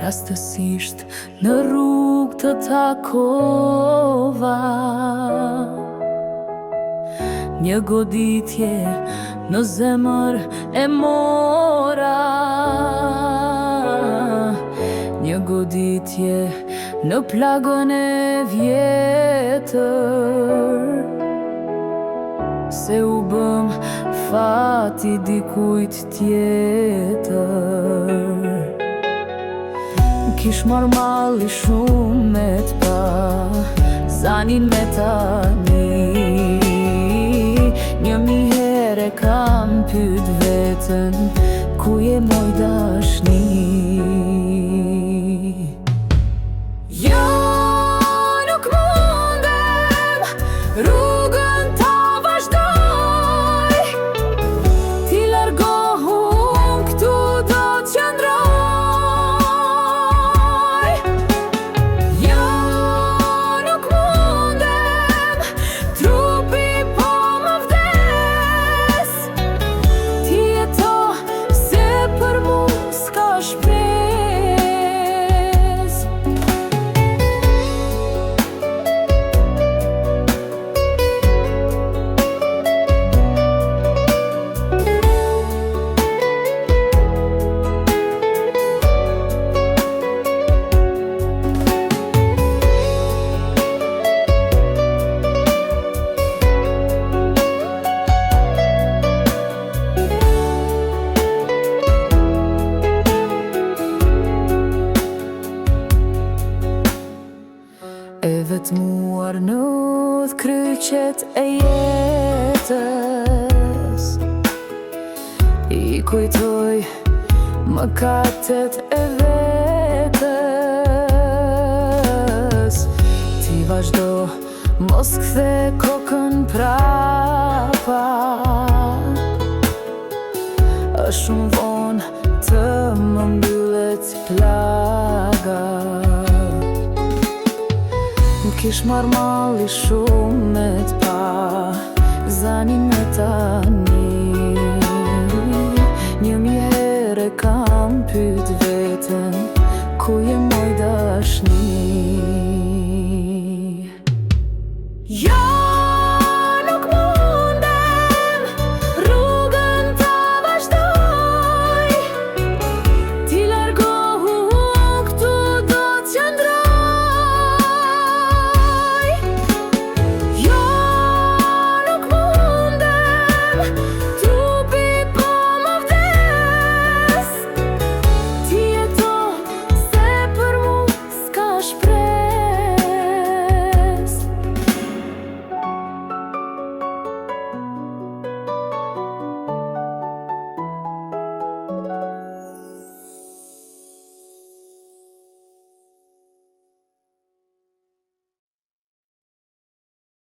rastësisht në rrugë të takova një goditje në zemër e mora, një goditje në plagën e vjetër, se u bëm fati dikujt tjetër. Kish marrë malli shumë me t'pa, zanin me tani. Një mi here kam pyet vetën, ku je moj dashni? Jo, nuk mundem rrugën ta vazhdoj, ti largohun këtu do t'qëndroj. Jo, nuk mundem, trupi po më vdes, ti jeto se për mu s'ka shpresë. E vetmuar në kryqet e jetës, i kujtoj mëkatet e vetës. Ti vazhdo, mos kthe kokën prapa, është shumë vonë të më mbyllet plaga. Kish marrë malli shumë me t'pa, zanin me tani. Një mi here kam pyet vetën, ku je moj dashni? Jo!